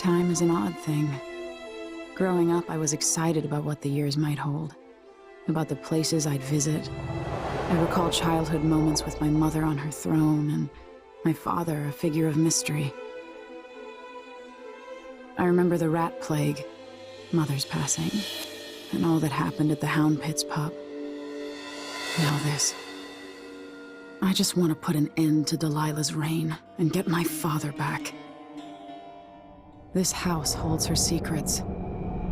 Time is an odd thing. Growing up, I was excited about what the years might hold, about the places I'd visit. I recall childhood moments with my mother on her throne, and my father, a figure of mystery. I remember the rat plague, Mother's passing, and all that happened at the Hound Pit's pub. Now this. I just want to put an end to Delilah's reign and get my father back. This house holds her secrets.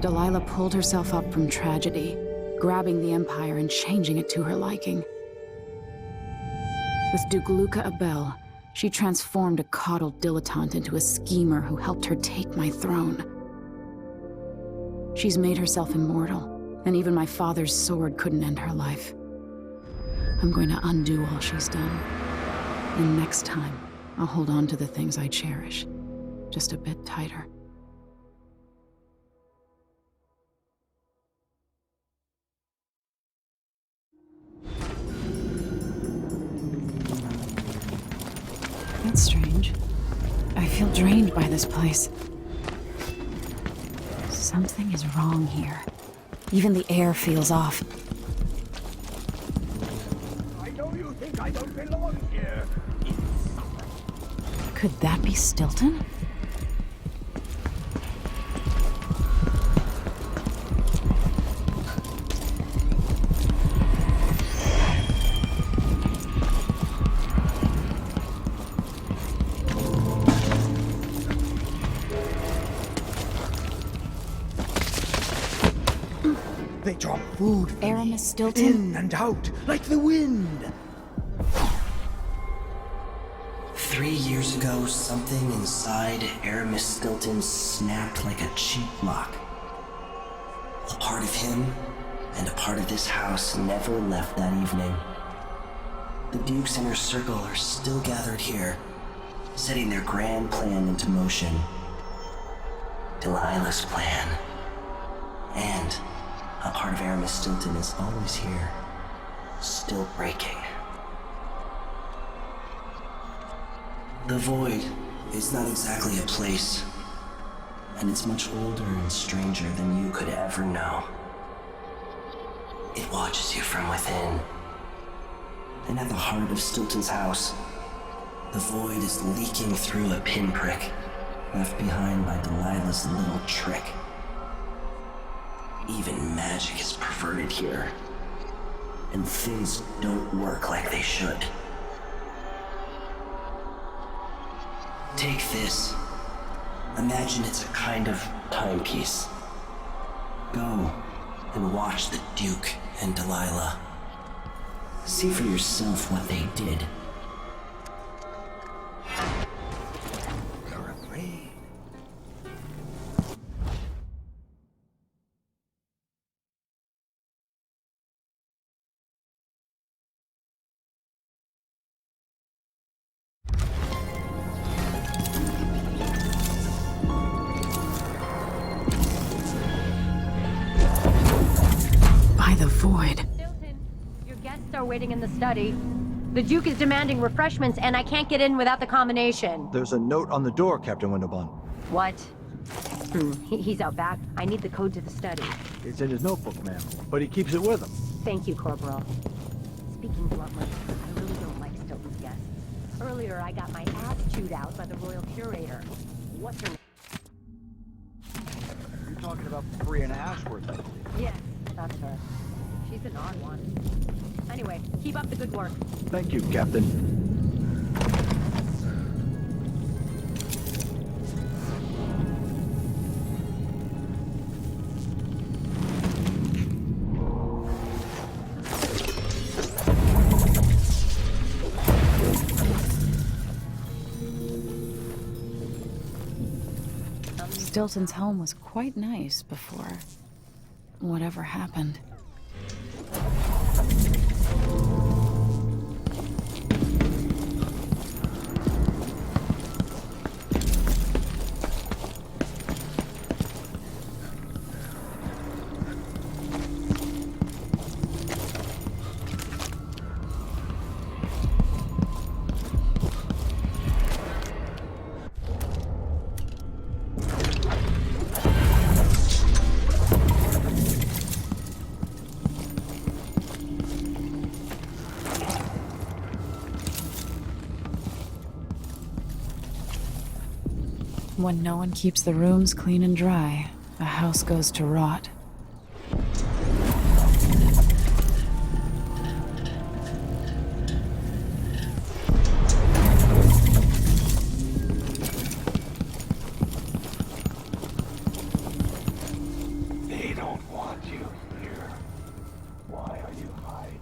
Delilah pulled herself up from tragedy, grabbing the Empire and changing it to her liking. With Duke Luca Abel, she transformed a coddled dilettante into a schemer who helped her take my throne. She's made herself immortal, and even my father's sword couldn't end her life. I'm going to undo all she's done. And next time, I'll hold on to the things I cherish, just a bit tighter. That's strange. I feel drained by this place. Something is wrong here. Even the air feels off. I know you think I don't belong here. Could that be Stilton? They drop food for Aramis me, Stilton? in and out, like the wind. 3 years ago, something inside Aramis Stilton snapped like a cheap lock. A part of him and a part of this house never left that evening. The Duke's inner circle are still gathered here, setting their grand plan into motion. Delilah's plan. And a part of Aramis Stilton is always here, still breaking. The Void is not exactly a place, and it's much older and stranger than you could ever know. It watches you from within. And at the heart of Stilton's house, the Void is leaking through a pinprick left behind by Delilah's little trick. Even magic is perverted here, and things don't work like they should. Take this. Imagine it's a kind of timepiece. Go and watch the Duke and Delilah. See for yourself what they did. You're afraid. By the Void. Stilton, your guests are waiting in the study. The Duke is demanding refreshments, and I can't get in without the combination. There's a note on the door, Captain Winterbond. What? He's out back. I need the code to the study. It's in his notebook, ma'am, but he keeps it with him. Thank you, Corporal. Speaking bluntly, I really don't like Stilton's guests. Earlier, I got my ass chewed out by the Royal Curator. What's her name? You're talking about Brianna Ashworth, I believe. Yes, that's her. She's an odd one. Anyway, keep up the good work. Thank you, Captain. Stilton's home was quite nice before whatever happened. When no one keeps the rooms clean and dry, a house goes to rot. They don't want you here. Why are you hiding?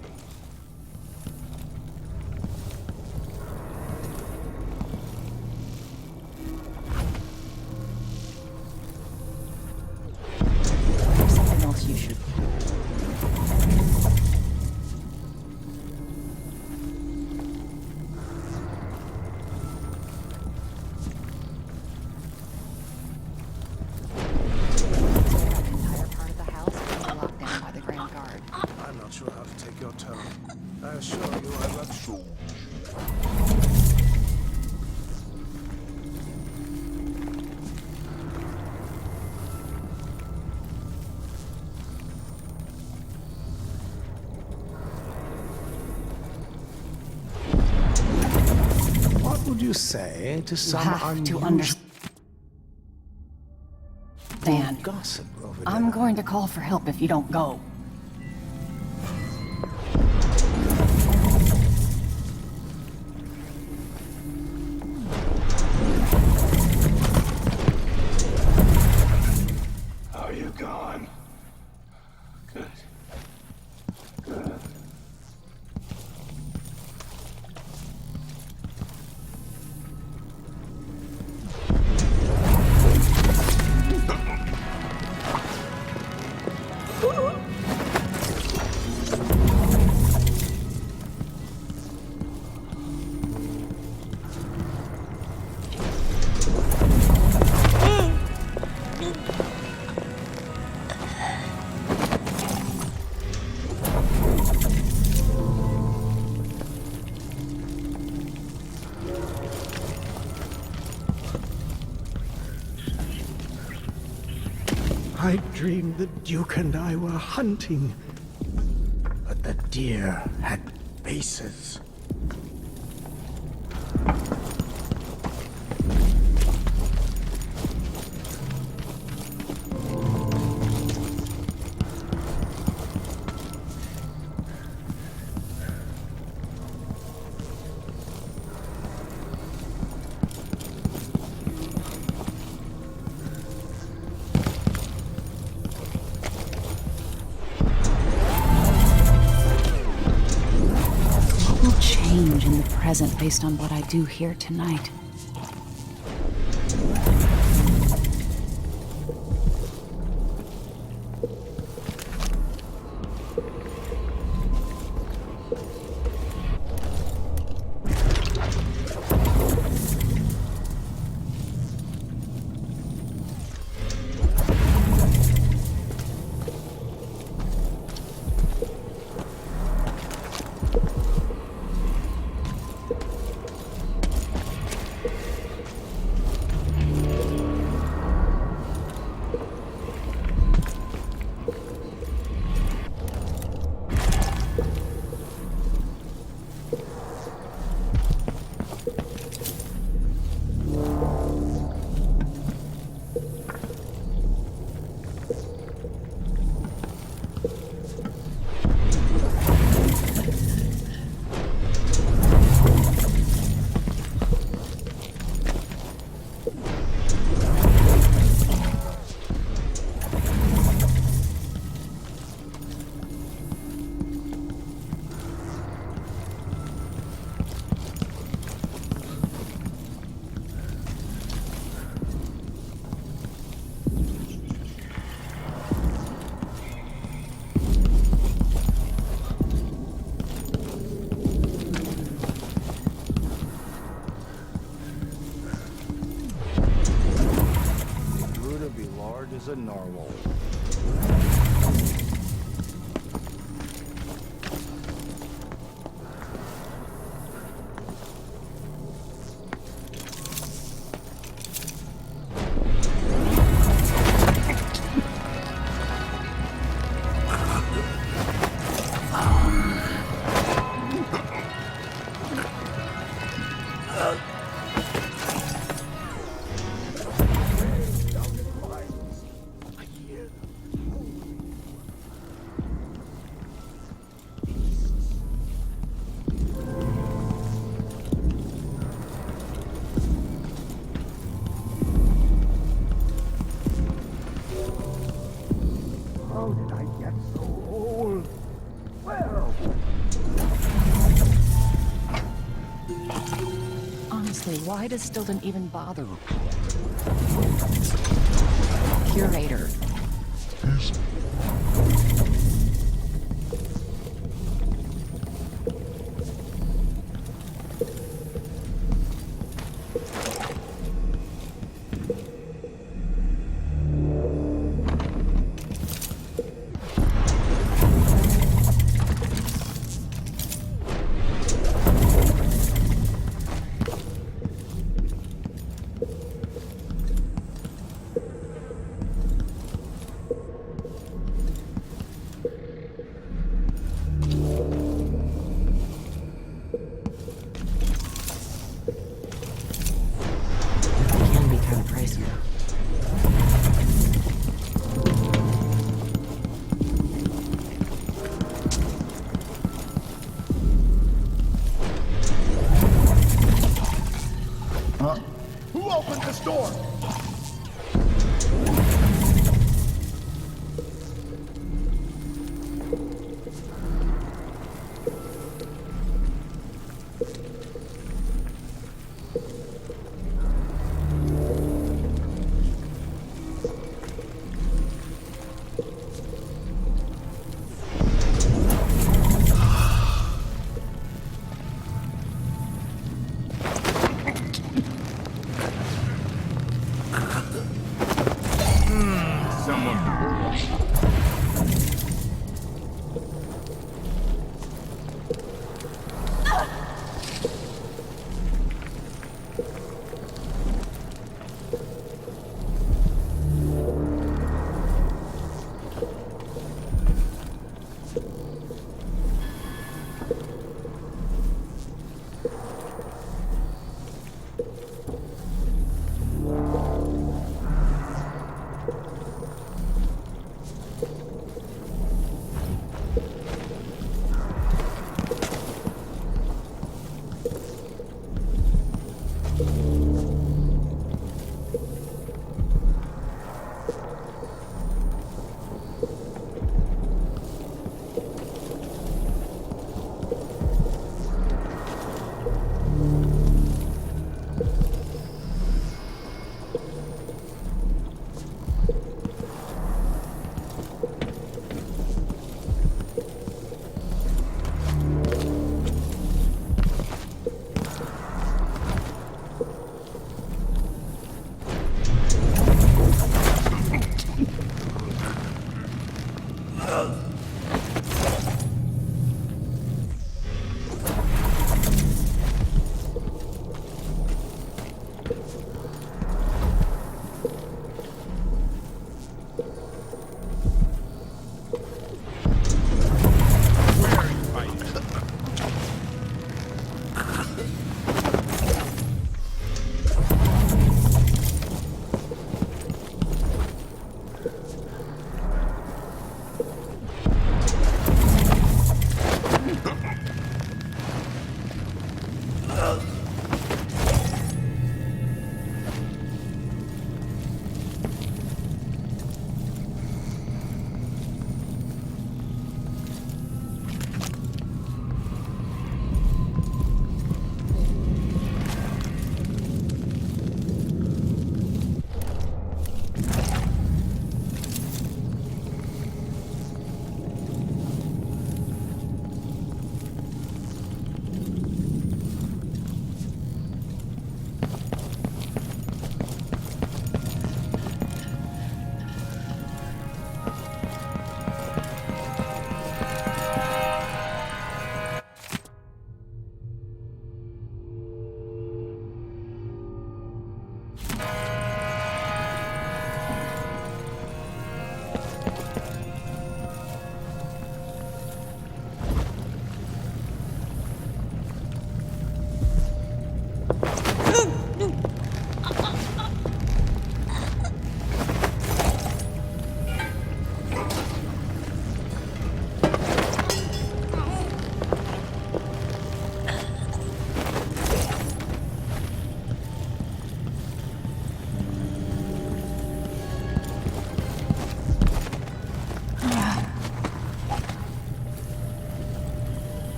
There's something else you should. That entire part of the house is locked down by the Grand Guard. I'm not sure how to take your tone. I assure you I'm not sure. What would you say to some have to unusual understand. gossip over there? I'm going to call for help if you don't go. Are you gone? Good. Good. I dreamed the Duke and I were hunting, but the deer had faces. What will change in the present based on what I do here tonight? Is a narwhal. Why does Stilton even bother? Curator. Can be kind of pricey. Who opened this door?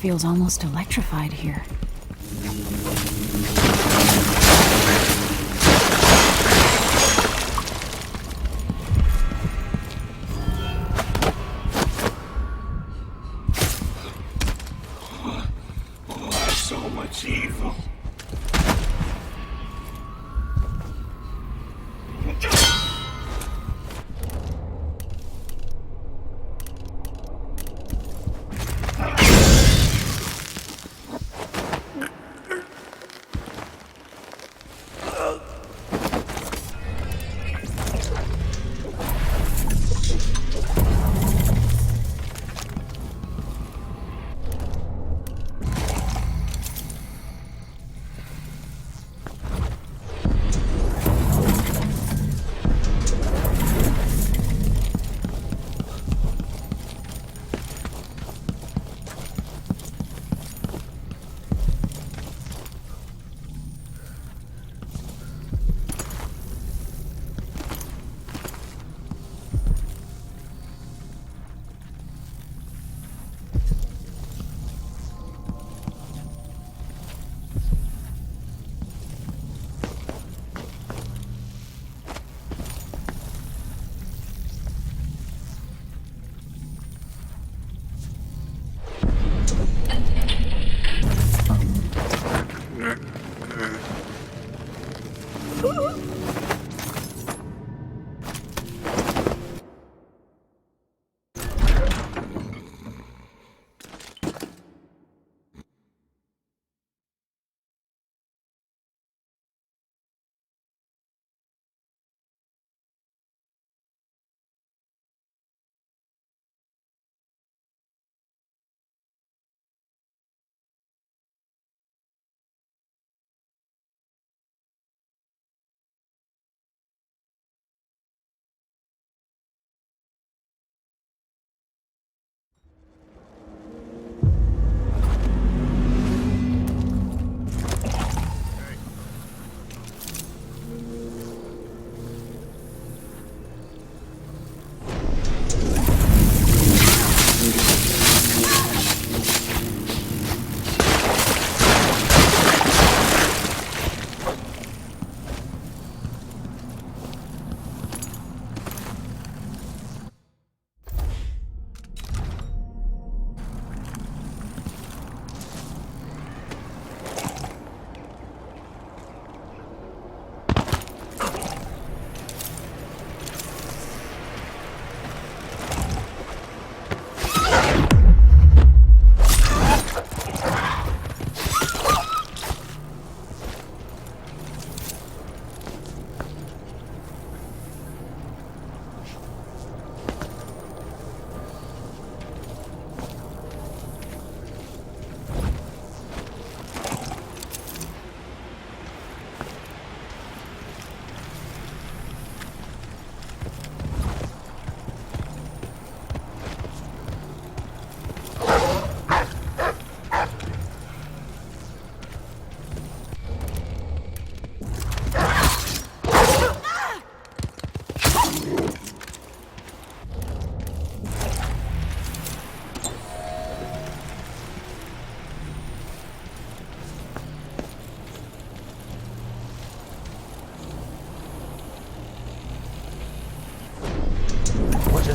feels almost electrified here. So much evil.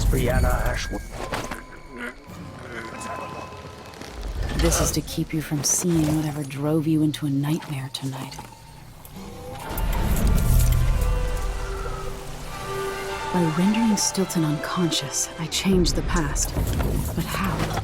Brianna Ashwood. This is to keep you from seeing whatever drove you into a nightmare tonight. By rendering Stilton unconscious, I changed the past. But how?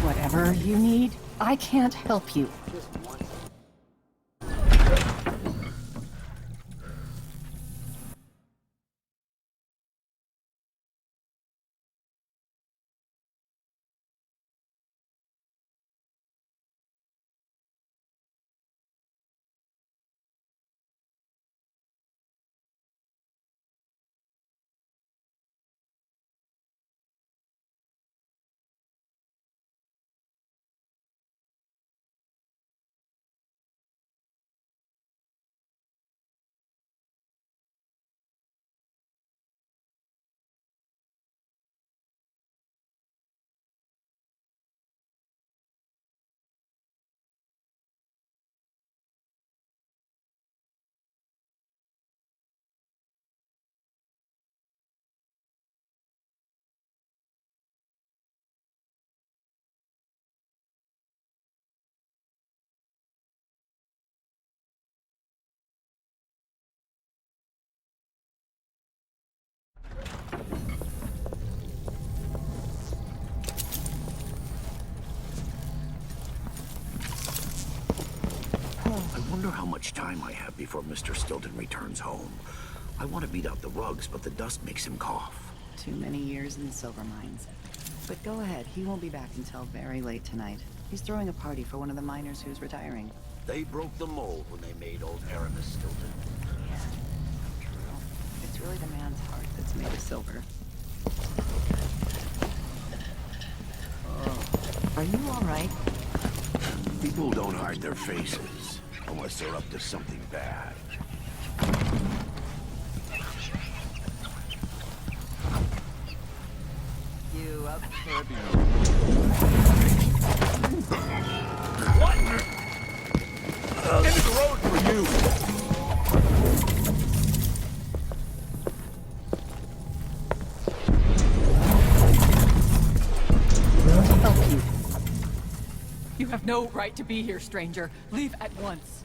Whatever you need, I can't help you. wonder how much time I have before Mr. Stilton returns home. I want to beat out the rugs, but the dust makes him cough. Too many years in silver mines. But go ahead, he won't be back until very late tonight. He's throwing a party for one of the miners who's retiring. They broke the mold when they made old Aramis Stilton. Yeah, true. It's really the man's heart that's made of silver. Are you all right? People don't hide their faces, unless they're up to something bad. You up for a beer? What? End of the road for you! You have no right to be here, stranger. Leave at once.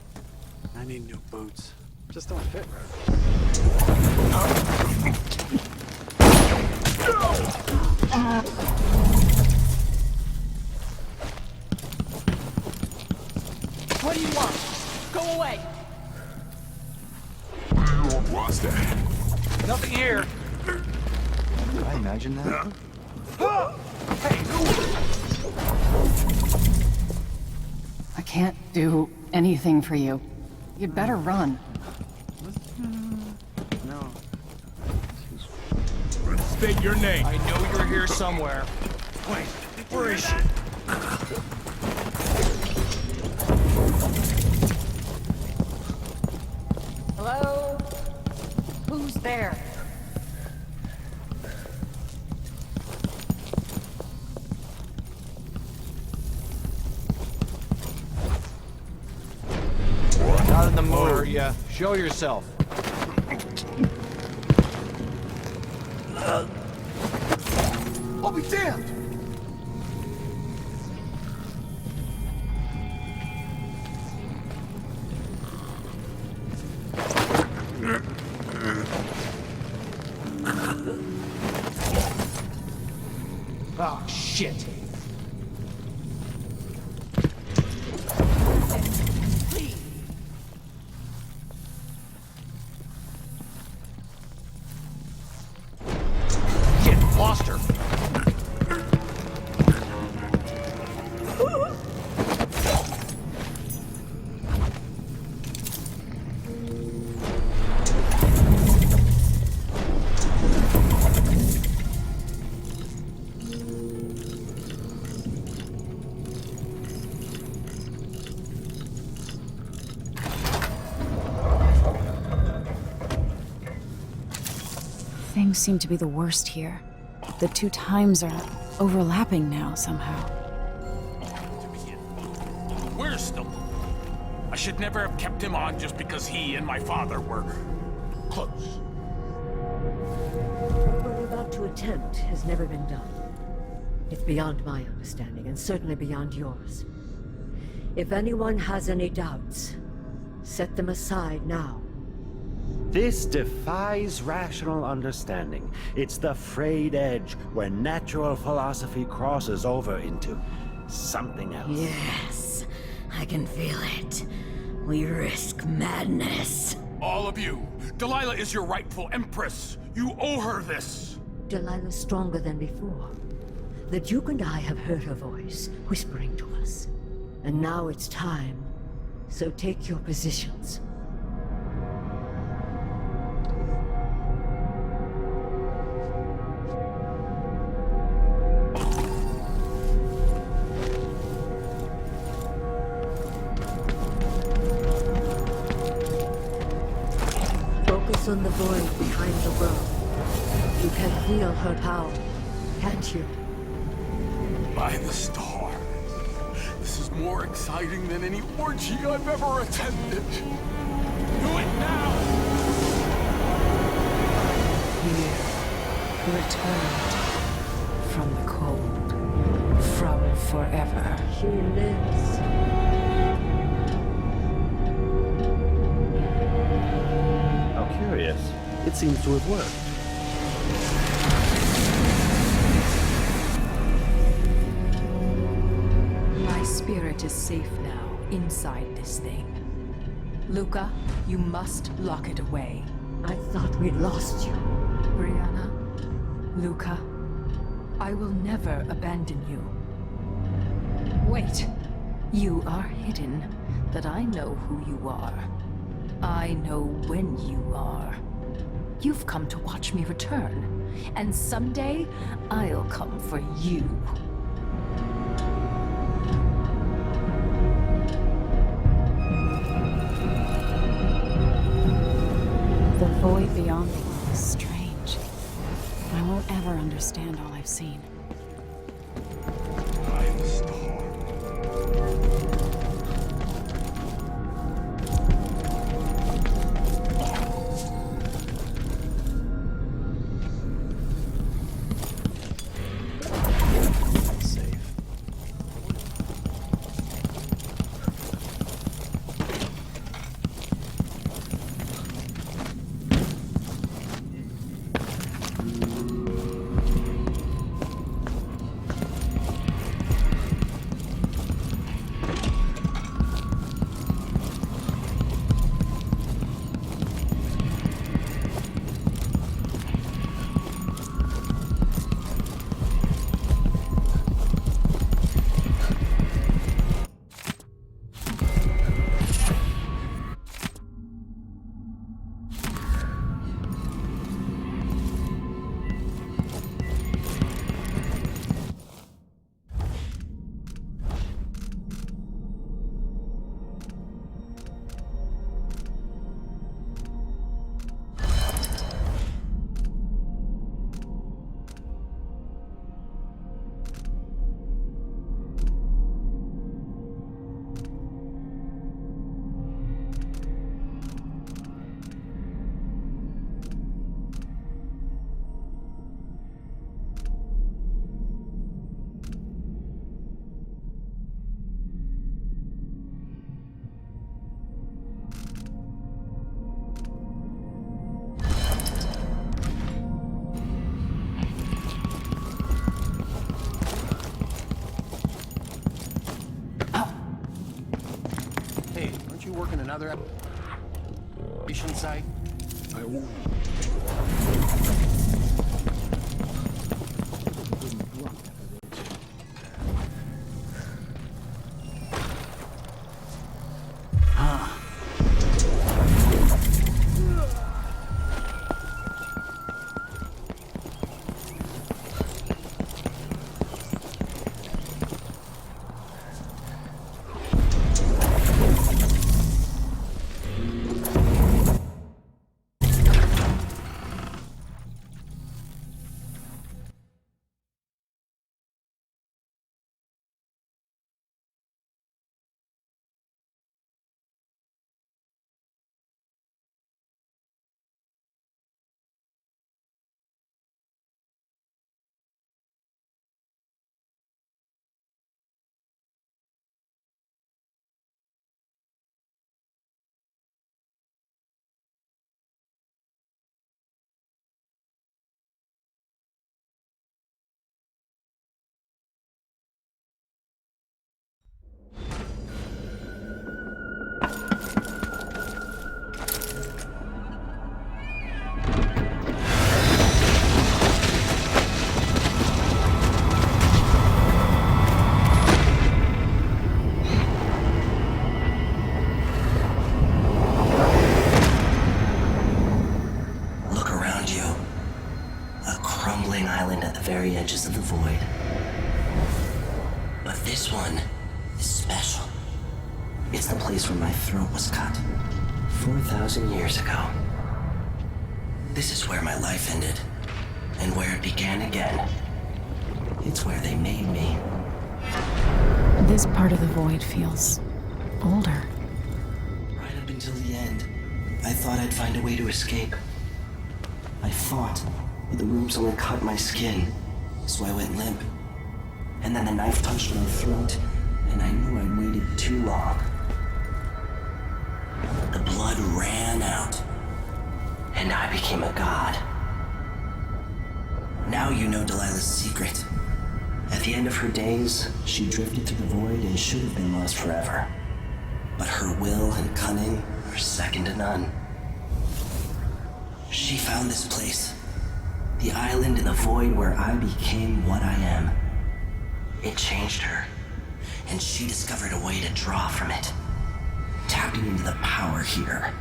I need new boots. Just don't fit right. What do you want? Go away! What's that? Nothing here. Did I imagine that? I can't do anything for you. You'd better run. No. State your name. I know you're here somewhere. Wait, where is she? Hello? Who's there? Not in the mood, are ya? Show yourself. I'll be damned! Oh, shit. Shit, lost her. Things seem to be the worst here. The two times are overlapping now, somehow. Where's Stilton? I should never have kept him on just because he and my father were close. What we're about to attempt has never been done. It's beyond my understanding, and certainly beyond yours. If anyone has any doubts, set them aside now. This defies rational understanding. It's the frayed edge where natural philosophy crosses over into something else. Yes, I can feel it. We risk madness. All of you, Delilah is your rightful empress. You owe her this. Delilah's stronger than before. The Duke and I have heard her voice, whispering to us. And now it's time. So take your positions. Focus on the void behind the world. You can feel her power, can't you? By the stars. This is more exciting than any orgy I've ever attended. Do it now! Here, returned from the cold, from forever. She lives. How curious. It seems to have worked. My spirit is safe now, inside this thing. Luca, you must lock it away. I thought we'd lost you. Brianna, Luca, I will never abandon you. Wait, you are hidden, but I know who you are. I know when you are. You've come to watch me return, and someday I'll come for you. The void beyond the world is strange. I won't ever understand all I've seen. By the star. Working another application site? I won't. Very edges of the void. But this one is special. It's the place where my throat was cut 4,000 years ago. This is where my life ended, and where it began again. It's where they made me. This part of the void feels older. Right up until the end, I thought I'd find a way to escape. I fought, but the rooms only cut my skin, so I went limp. And then the knife touched my throat, and I knew I'd waited too long. The blood ran out, and I became a god. Now you know Delilah's secret. At the end of her days, she drifted through the void and should have been lost forever. but her will and cunning are second to none. She found this place, the island in the void where I became what I am. It changed her, and she discovered a way to draw from it, tapping into the power here.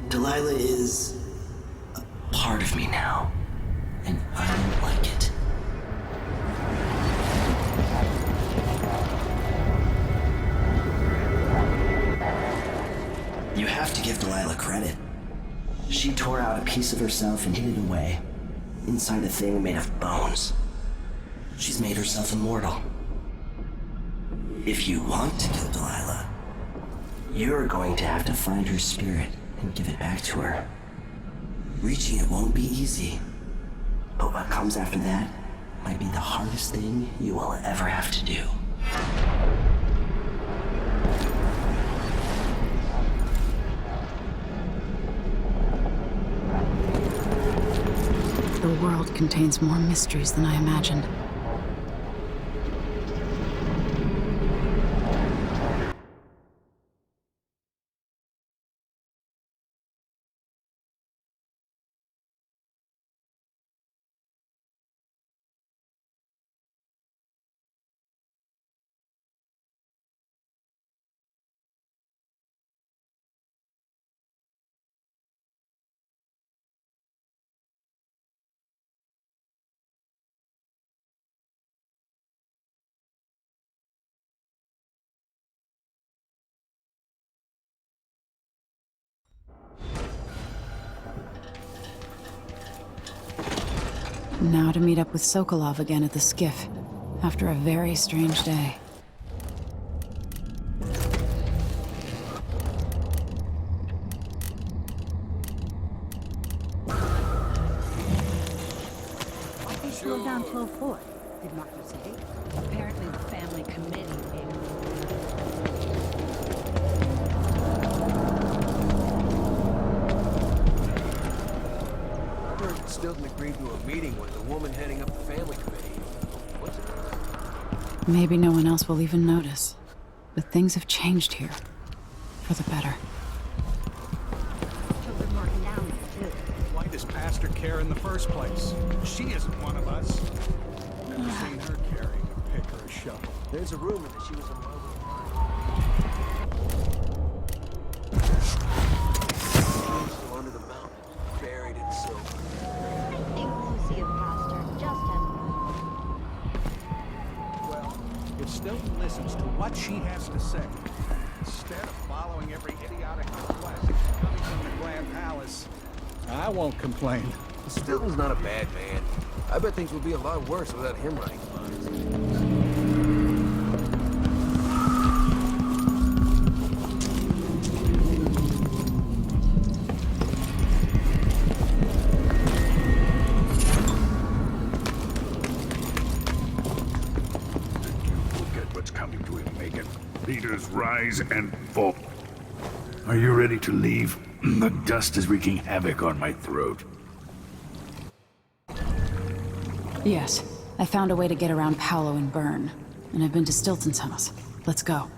Delilah is a part of me now, and I don't like it. You have to give Delilah credit. She tore out a piece of herself and hid it away, inside a thing made of bones. She's made herself immortal. If you want to kill Delilah, you're going to have to find her spirit and give it back to her. Reaching it won't be easy, but what comes after that might be the hardest thing you will ever have to do. The world contains more mysteries than I imagined. Now to meet up with Sokolov again at the skiff, after a very strange day. Why'd they slow down 12-4? Did Marco say? Apparently the family committee Stilton agreed to a meeting with the woman heading up the family committee. What's it? Maybe no one else will even notice. But things have changed here. For the better. Children working down there, too. Why does Pastor care in the first place? She isn't one of us. Never seen her carrying a pick or a shovel. There's a rumor that she was in love with still under the mountain, buried in silver. If Stilton listens to what she has to say, instead of following every idiotic request coming from the Grand Palace, I won't complain. Stilton's not a bad man. I bet things would be a lot worse without him writing lines. Leaders rise and fall. Are you ready to leave? The dust is wreaking havoc on my throat. Yes, I found a way to get around Paolo and Byrne. And I've been to Stilton's house. Let's go.